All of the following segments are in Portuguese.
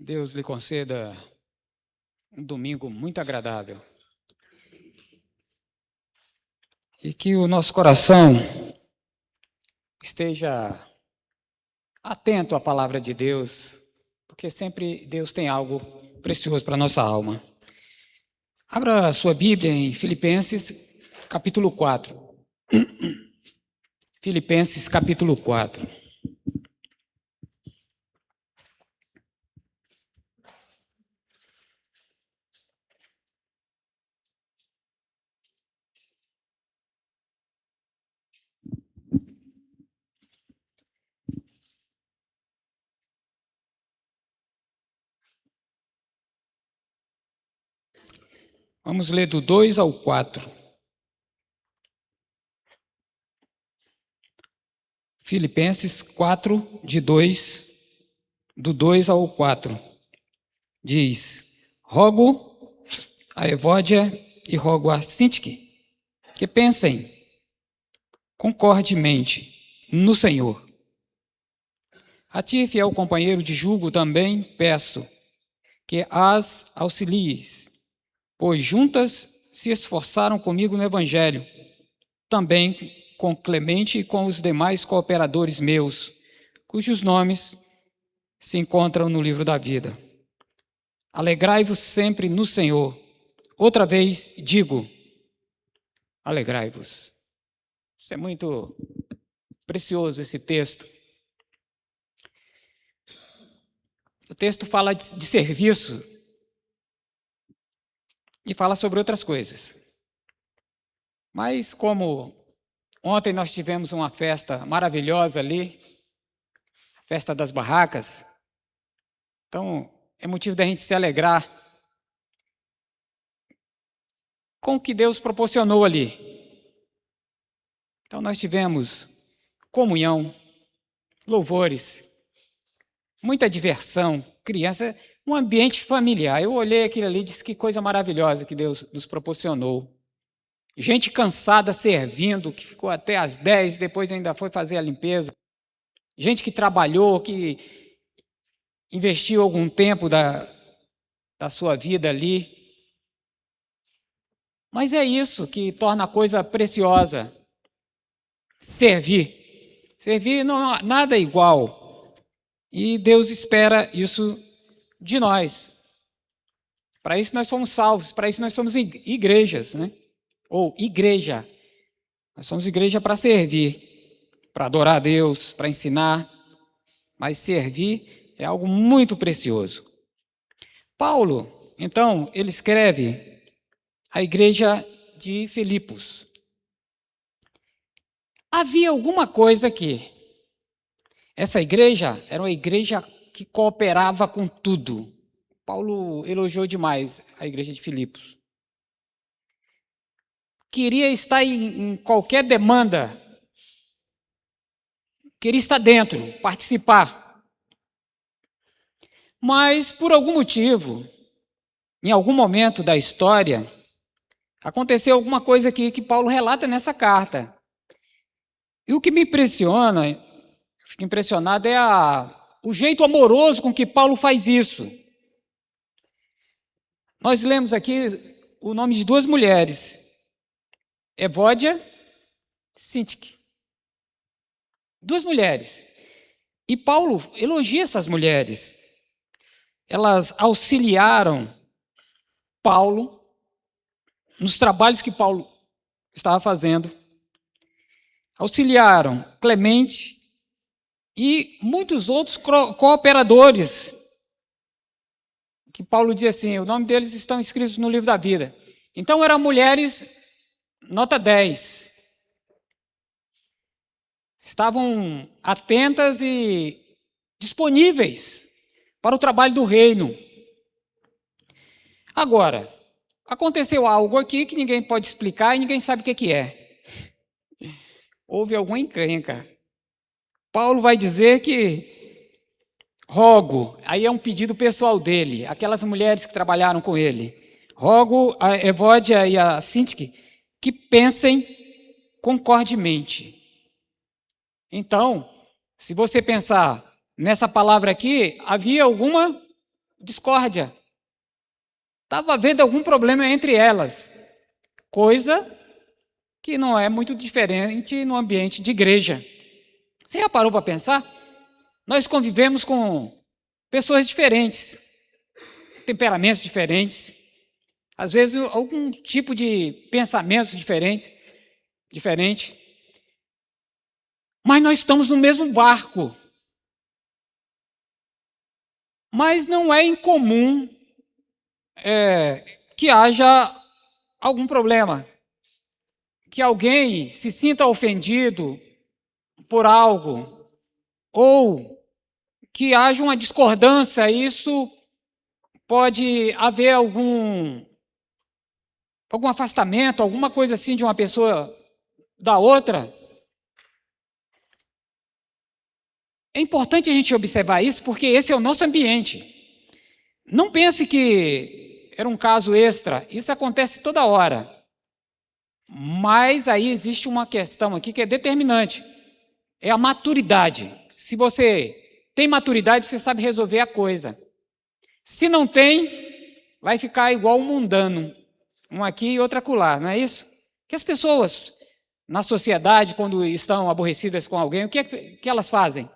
Deus lhe conceda um domingo muito agradável. E que o nosso coração esteja atento à palavra de Deus, porque sempre Deus tem algo precioso para a nossa alma. Abra a sua Bíblia em Filipenses, capítulo 4. Filipenses, capítulo 4. Vamos ler do 2 ao 4. Filipenses 4, do 2 ao 4. Diz: rogo a Evódia e rogo a Sintique que pensem concordemente no Senhor. A ti, fiel companheiro de jugo, também peço que as auxilies, pois juntas se esforçaram comigo no Evangelho, também com Clemente e com os demais cooperadores meus, cujos nomes se encontram no livro da vida. Alegrai-vos sempre no Senhor. Outra vez digo, alegrai-vos. Isso é muito precioso, esse texto. O texto fala de serviço e fala sobre outras coisas. Mas como ontem nós tivemos uma festa maravilhosa ali, a festa das barracas, então é motivo da gente se alegrar com o que Deus proporcionou ali. Então nós tivemos comunhão, louvores, muita diversão, criança, um ambiente familiar. Eu olhei aquilo ali e disse que coisa maravilhosa que Deus nos proporcionou. Gente cansada servindo, que ficou até às 10, depois ainda foi fazer a limpeza. Gente que trabalhou, que investiu algum tempo da sua vida ali. Mas é isso que torna a coisa preciosa. Servir. Servir não há nada igual. E Deus espera isso de nós. Para isso nós somos salvos, para isso nós somos igrejas, né? Ou igreja. Nós somos igreja para servir, para adorar a Deus, para ensinar, mas servir é algo muito precioso. Paulo, então, ele escreve à igreja de Filipos. Havia alguma coisa que essa igreja era uma igreja que cooperava com tudo. Paulo elogiou demais a igreja de Filipos. Queria estar em qualquer demanda, queria estar dentro, participar. Mas, por algum motivo, em algum momento da história, aconteceu alguma coisa aqui que Paulo relata nessa carta. E o que me impressiona, eu fico impressionado, é o jeito amoroso com que Paulo faz isso. Nós lemos aqui o nome de duas mulheres, Evódia e Sintique. Duas mulheres. E Paulo elogia essas mulheres. Elas auxiliaram Paulo nos trabalhos que Paulo estava fazendo. Auxiliaram Clemente e muitos outros cooperadores, que Paulo diz assim, o nome deles estão escritos no livro da vida. Então eram mulheres nota 10. Estavam atentas e disponíveis para o trabalho do reino. Agora, aconteceu algo aqui que ninguém pode explicar e ninguém sabe o que é. Houve alguma encrenca. Paulo vai dizer que rogo, aí é um pedido pessoal dele, aquelas mulheres que trabalharam com ele. Rogo a Evódia e a Sintique que pensem concordemente. Então, se você pensar nessa palavra aqui, havia alguma discórdia. Estava havendo algum problema entre elas, coisa que não é muito diferente no ambiente de igreja. Você já parou para pensar? Nós convivemos com pessoas diferentes, temperamentos diferentes, às vezes algum tipo de pensamento diferente, mas nós estamos no mesmo barco. Mas não é incomum que haja algum problema, que alguém se sinta ofendido por algo, ou que haja uma discordância. Isso pode haver algum afastamento, alguma coisa assim de uma pessoa da outra. É importante a gente observar isso, porque esse é o nosso ambiente. Não pense que era um caso extra, isso acontece toda hora. Mas aí existe uma questão aqui que é determinante, é a maturidade. Se você tem maturidade, você sabe resolver a coisa. Se não tem, vai ficar igual um mundano, um aqui e outro acolá, não é isso? Que as pessoas na sociedade, quando estão aborrecidas com alguém, o que elas fazem?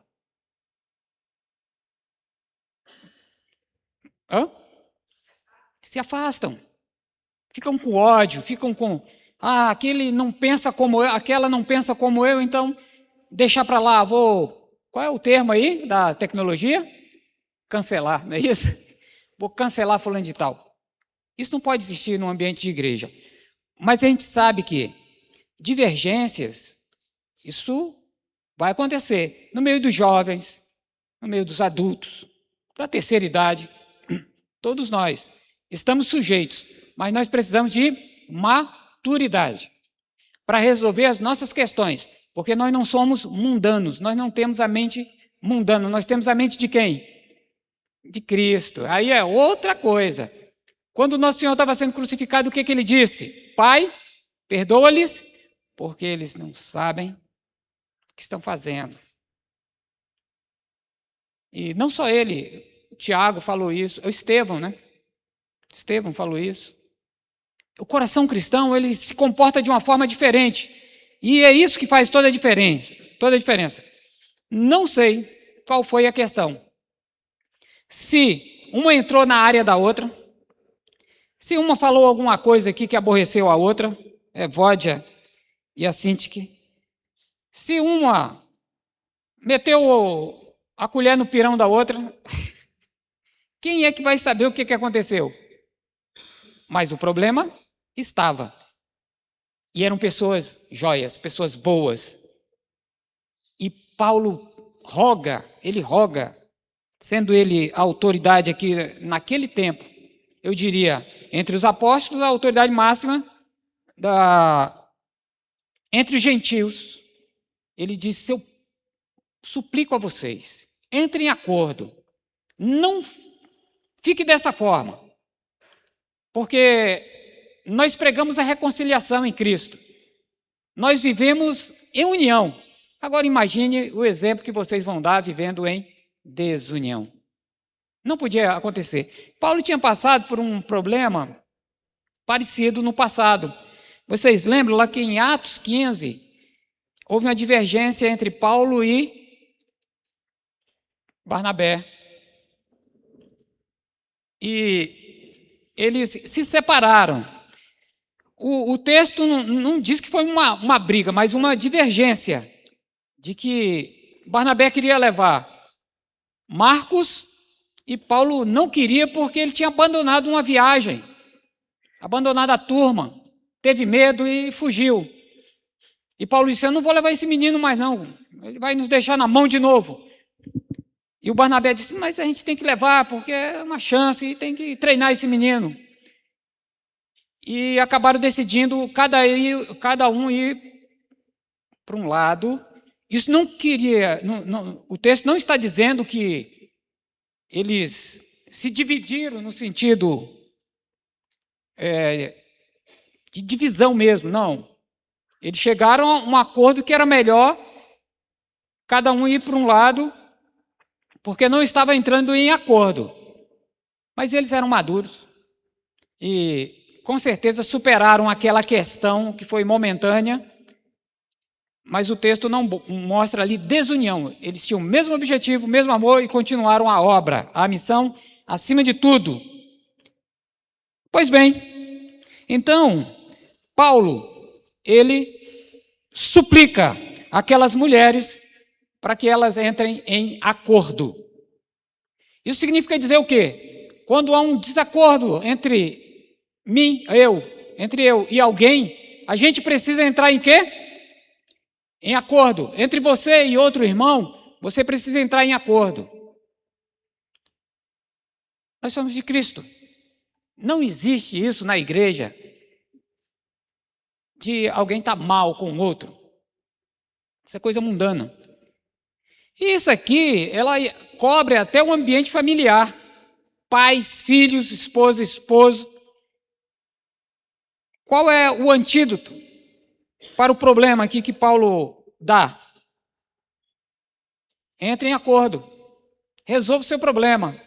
Se afastam, ficam com ódio, ficam com aquele não pensa como eu, aquela não pensa como eu, então deixa para lá, qual é o termo aí da tecnologia? Cancelar, não é isso? Vou cancelar fulano de tal. Isso não pode existir no ambiente de igreja. Mas a gente sabe que divergências, isso vai acontecer no meio dos jovens, no meio dos adultos, da terceira idade. Todos nós estamos sujeitos, mas nós precisamos de maturidade para resolver as nossas questões, porque nós não somos mundanos, nós não temos a mente mundana, nós temos a mente de quem? De Cristo. Aí é outra coisa. Quando o nosso Senhor estava sendo crucificado, o que ele disse? Pai, perdoa-lhes, porque eles não sabem o que estão fazendo. E não só ele, Tiago falou isso, Estevão, né? Estevão falou isso. O coração cristão, ele se comporta de uma forma diferente. E é isso que faz toda a diferença. Não sei qual foi a questão. Se uma entrou na área da outra, se uma falou alguma coisa aqui que aborreceu a outra, Evódia e a Sintique, se uma meteu a colher no pirão da outra, quem é que vai saber o que aconteceu? Mas o problema estava. E eram pessoas joias, pessoas boas. E Paulo roga, sendo ele a autoridade aqui naquele tempo, eu diria, entre os apóstolos, a autoridade máxima entre os gentios. Ele disse: eu suplico a vocês, entrem em acordo, não fique dessa forma, porque nós pregamos a reconciliação em Cristo, nós vivemos em união. Agora imagine o exemplo que vocês vão dar vivendo em desunião. Não podia acontecer. Paulo tinha passado por um problema parecido no passado. Vocês lembram lá que em Atos 15 houve uma divergência entre Paulo e Barnabé. E eles se separaram. O texto não diz que foi uma briga, mas uma divergência, de que Barnabé queria levar Marcos e Paulo não queria, porque ele tinha abandonado uma viagem, abandonado a turma, teve medo e fugiu. E Paulo disse: eu não vou levar esse menino mais não, ele vai nos deixar na mão de novo. E o Barnabé disse: mas a gente tem que levar, porque é uma chance, e tem que treinar esse menino. E acabaram decidindo cada um ir para um lado. Isso não queria, o texto não está dizendo que eles se dividiram no sentido de divisão mesmo, não. Eles chegaram a um acordo que era melhor cada um ir para um lado, porque não estava entrando em acordo. Mas eles eram maduros e, com certeza, superaram aquela questão que foi momentânea, mas o texto não mostra ali desunião. Eles tinham o mesmo objetivo, o mesmo amor e continuaram a obra, a missão, acima de tudo. Pois bem, então, Paulo, ele suplica aquelas mulheres para que elas entrem em acordo. Isso significa dizer o quê? Quando há um desacordo entre entre eu e alguém, a gente precisa entrar em quê? Em acordo. Entre você e outro irmão, você precisa entrar em acordo. Nós somos de Cristo. Não existe isso na igreja, de alguém estar mal com o outro. Isso é coisa mundana. E isso aqui, ela cobre até o ambiente familiar. Pais, filhos, esposa, esposo. Qual é o antídoto para o problema aqui que Paulo dá? Entre em acordo. Resolva o seu problema.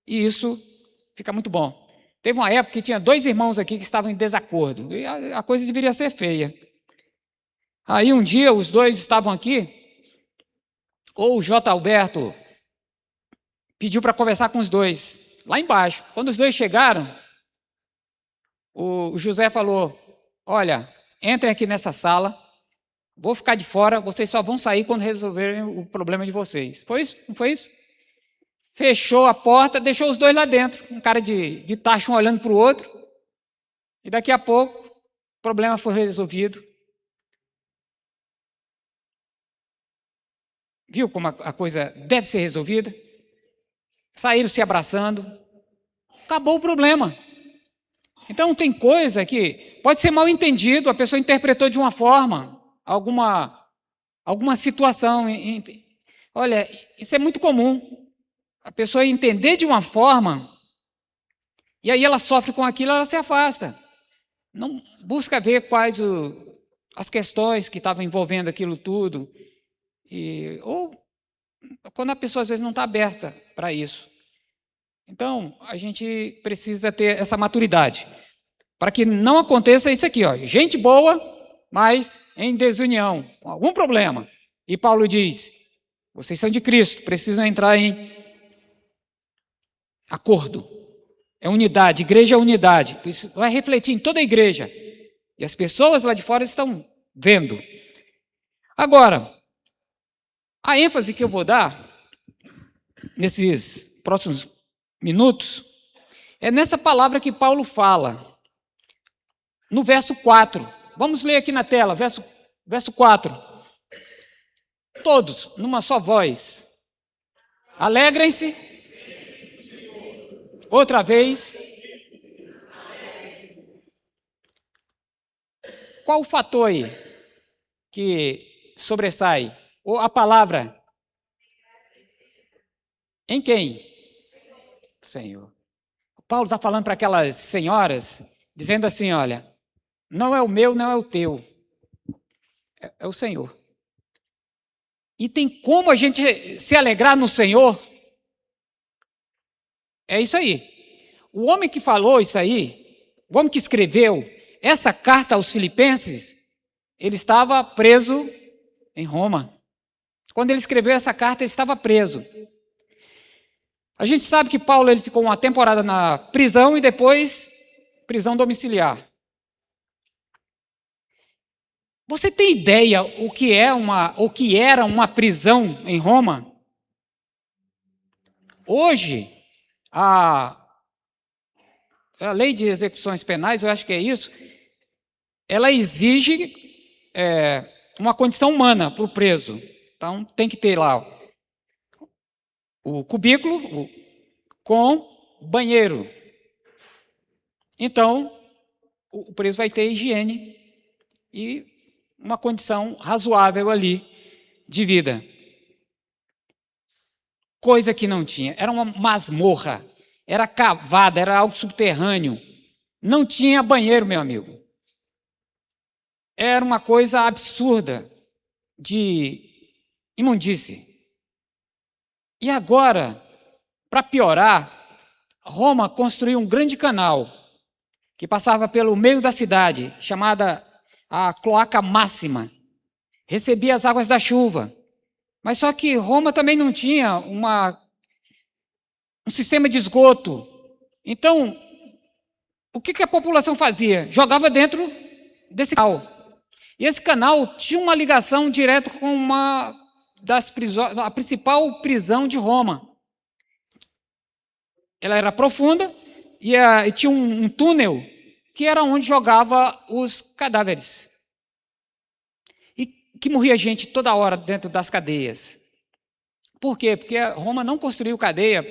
E isso fica muito bom. Teve uma época que tinha 2 irmãos aqui que estavam em desacordo. E a coisa deveria ser feia. Aí um dia os 2 estavam aqui, ou o J. Alberto pediu para conversar com os 2, lá embaixo. Quando os 2 chegaram, o José falou: olha, entrem aqui nessa sala, vou ficar de fora, vocês só vão sair quando resolverem o problema de vocês. Foi isso? Não foi isso? Fechou a porta, deixou os 2 lá dentro, um cara de tacho um olhando para o outro, e daqui a pouco o problema foi resolvido. Viu como a coisa deve ser resolvida? Saíram se abraçando, acabou o problema. Então tem coisa que pode ser mal entendido, a pessoa interpretou de uma forma, alguma situação. Olha, isso é muito comum. A pessoa entender de uma forma, e aí ela sofre com aquilo, ela se afasta. Não busca ver quais as questões que estavam envolvendo aquilo tudo. Ou quando a pessoa às vezes não está aberta para isso. Então, a gente precisa ter essa maturidade, para que não aconteça isso aqui, ó, gente boa, mas em desunião, com algum problema. E Paulo diz, vocês são de Cristo, precisam entrar em acordo. É unidade, igreja é unidade. Isso vai refletir em toda a igreja. E as pessoas lá de fora estão vendo. Agora, a ênfase que eu vou dar nesses próximos minutos é nessa palavra que Paulo fala, no verso 4. Vamos ler aqui na tela, verso 4. Todos, numa só voz. Alegrem-se. Outra vez. Qual o fator aí que sobressai? Ou a palavra? Em quem? Senhor. Paulo está falando para aquelas senhoras, dizendo assim, olha, não é o meu, não é o teu, é o Senhor. E tem como a gente se alegrar no Senhor? É isso aí. O homem que falou isso aí, o homem que escreveu essa carta aos Filipenses, ele estava preso em Roma. Quando ele escreveu essa carta, ele estava preso. A gente sabe que Paulo ele ficou uma temporada na prisão e depois prisão domiciliar. Você tem ideia o que era uma prisão em Roma? Hoje, a lei de execuções penais, eu acho que é isso, ela exige uma condição humana para o preso. Então, tem que ter lá o cubículo com banheiro. Então, o preso vai ter higiene e uma condição razoável ali de vida. Coisa que não tinha. Era uma masmorra, era cavada, era algo subterrâneo. Não tinha banheiro, meu amigo. Era uma coisa absurda de imundície. E agora, para piorar, Roma construiu um grande canal que passava pelo meio da cidade, chamada a Cloaca Máxima. Recebia as águas da chuva. Mas só que Roma também não tinha um sistema de esgoto. Então, o que a população fazia? Jogava dentro desse canal. E esse canal tinha uma ligação direta com a principal prisão de Roma. Ela era profunda e tinha um túnel que era onde jogava os cadáveres. E que morria gente toda hora dentro das cadeias. Por quê? Porque Roma não construiu cadeia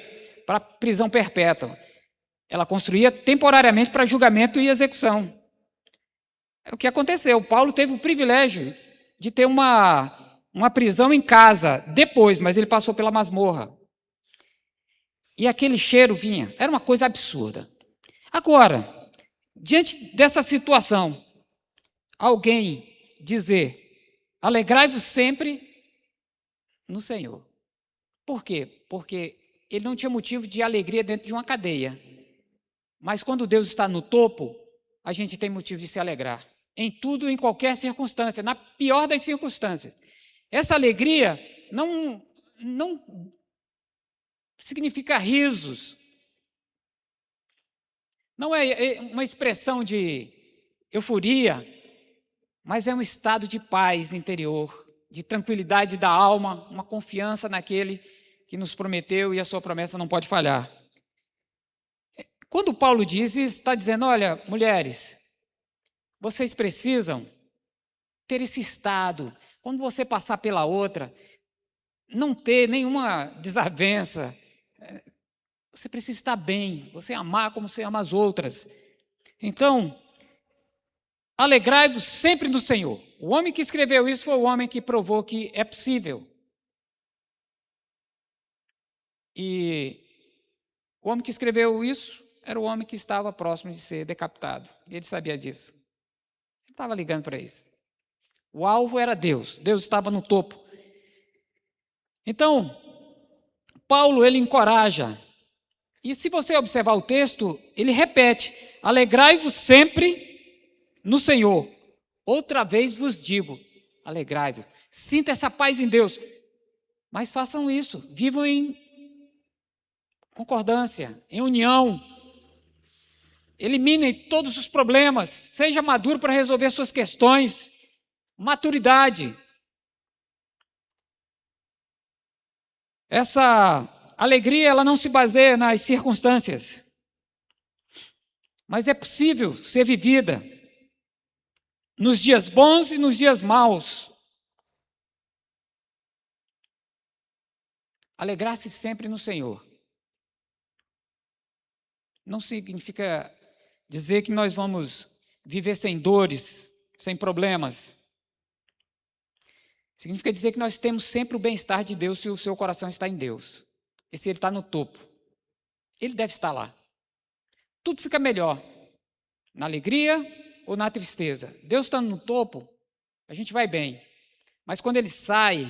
para prisão perpétua. Ela construía temporariamente para julgamento e execução. É o que aconteceu. Paulo teve o privilégio de ter uma prisão em casa depois, mas ele passou pela masmorra. E aquele cheiro vinha. Era uma coisa absurda. Agora, diante dessa situação, alguém dizer: alegrai-vos sempre no Senhor. Por quê? Porque ele não tinha motivo de alegria dentro de uma cadeia. Mas quando Deus está no topo, a gente tem motivo de se alegrar. Em tudo, em qualquer circunstância, na pior das circunstâncias. Essa alegria não significa risos. Não é uma expressão de euforia, mas é um estado de paz interior, de tranquilidade da alma, uma confiança naquele que nos prometeu e a sua promessa não pode falhar. Quando Paulo diz isso, está dizendo: olha, mulheres, vocês precisam ter esse estado. Quando você passar pela outra, não ter nenhuma desavença. Você precisa estar bem, você amar como você ama as outras. Então, alegrai-vos sempre no Senhor. O homem que escreveu isso foi o homem que provou que é possível. E o homem que escreveu isso era o homem que estava próximo de ser decapitado. Ele sabia disso. Ele estava ligando para isso. O alvo era Deus. Deus estava no topo. Então, Paulo, ele encoraja. E se você observar o texto, ele repete: alegrai-vos sempre no Senhor. Outra vez vos digo, alegrai-vos. Sinta essa paz em Deus. Mas façam isso, vivam em concordância, em união. Eliminem todos os problemas. Seja maduro para resolver suas questões. Maturidade. Essa alegria, ela não se baseia nas circunstâncias, mas é possível ser vivida nos dias bons e nos dias maus. Alegrar-se sempre no Senhor. Não significa dizer que nós vamos viver sem dores, sem problemas. Significa dizer que nós temos sempre o bem-estar de Deus se o seu coração está em Deus. E se ele está no topo, ele deve estar lá. Tudo fica melhor, na alegria ou na tristeza. Deus estando no topo, a gente vai bem. Mas quando ele sai,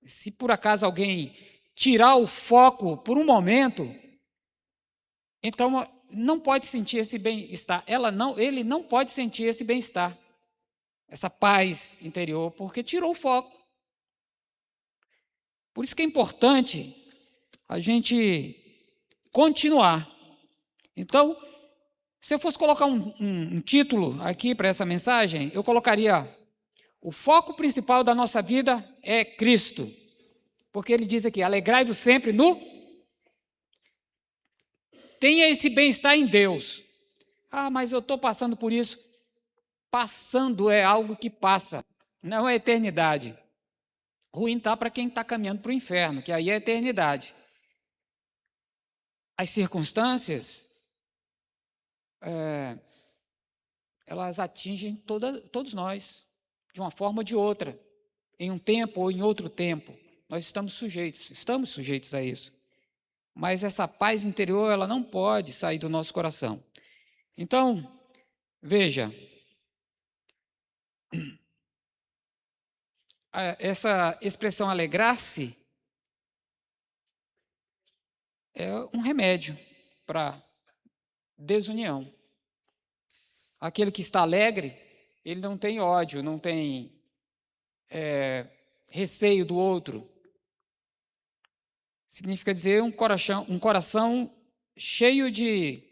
se por acaso alguém tirar o foco por um momento, então não pode sentir esse bem-estar. Ele não pode sentir esse bem-estar, essa paz interior, porque tirou o foco. Por isso que é importante a gente continuar. Então, se eu fosse colocar um título aqui para essa mensagem, eu colocaria: o foco principal da nossa vida é Cristo. Porque ele diz aqui: alegrai-vos sempre no... Tenha esse bem-estar em Deus. Ah, mas eu estou passando por isso. Passando é algo que passa, não é eternidade. Ruim está para quem está caminhando para o inferno, que aí é eternidade. As circunstâncias, elas atingem todos nós, de uma forma ou de outra, em um tempo ou em outro tempo. Nós estamos sujeitos a isso. Mas essa paz interior, ela não pode sair do nosso coração. Então, veja, essa expressão alegrar-se é um remédio para desunião. Aquele que está alegre, ele não tem ódio, não tem receio do outro. Significa dizer um coração cheio de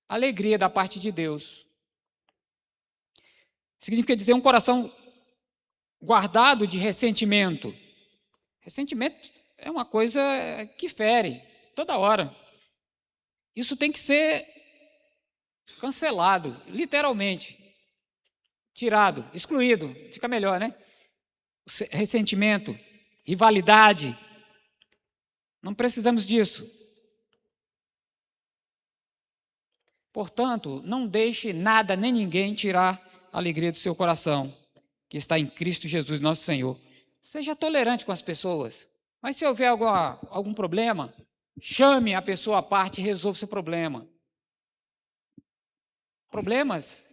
alegria da parte de Deus. Significa dizer um coração guardado de ressentimento. Ressentimento é uma coisa que fere toda hora. Isso tem que ser cancelado, literalmente. Tirado, excluído, fica melhor, né? Ressentimento, rivalidade. Não precisamos disso. Portanto, não deixe nada nem ninguém tirar a alegria do seu coração, que está em Cristo Jesus, nosso Senhor. Seja tolerante com as pessoas, mas se houver algum problema, chame a pessoa à parte e resolva o seu problema. Problemas,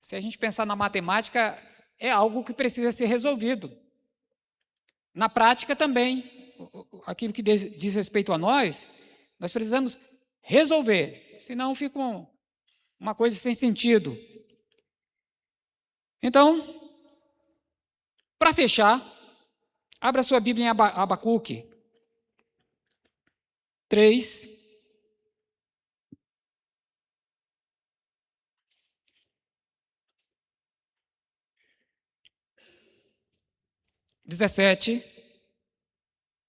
se a gente pensar na matemática, é algo que precisa ser resolvido. Na prática também, aquilo que diz respeito a nós precisamos resolver, senão fica uma coisa sem sentido. Então, para fechar, abra sua Bíblia em Abacuque 3, 17,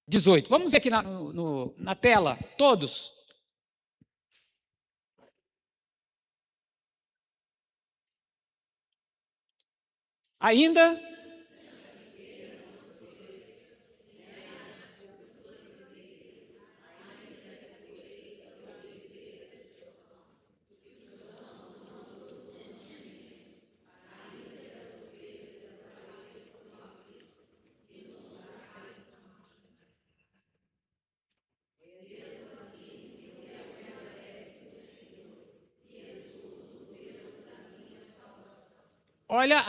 18. Vamos ver aqui na tela, todos. Ainda olha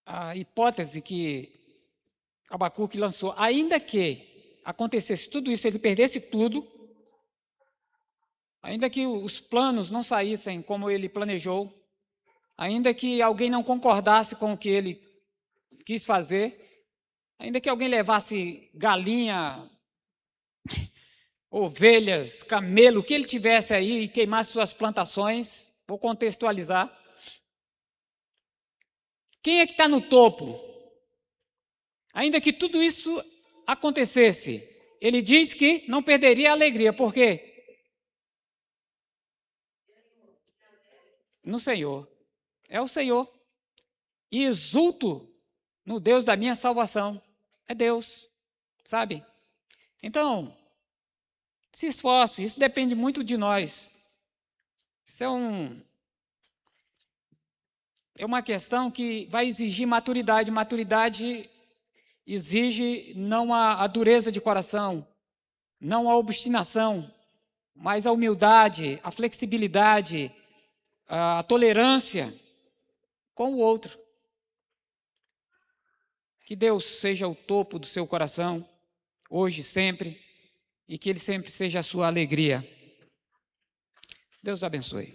a hipótese que Abacuque lançou. Ainda que acontecesse tudo isso, ele perdesse tudo, ainda que os planos não saíssem como ele planejou, ainda que alguém não concordasse com o que ele quis fazer, ainda que alguém levasse galinha, ovelhas, camelo, o que ele tivesse aí e queimasse suas plantações, vou contextualizar. Quem é que está no topo? Ainda que tudo isso acontecesse, ele diz que não perderia a alegria. Por quê? No Senhor. É o Senhor. E exulto no Deus da minha salvação. É Deus, sabe? Então, se esforce, isso depende muito de nós. Isso é uma questão que vai exigir maturidade. Maturidade exige não a dureza de coração, não a obstinação, mas a humildade, a flexibilidade, a tolerância com o outro. Que Deus seja o topo do seu coração, hoje e sempre, e que Ele sempre seja a sua alegria. Deus abençoe.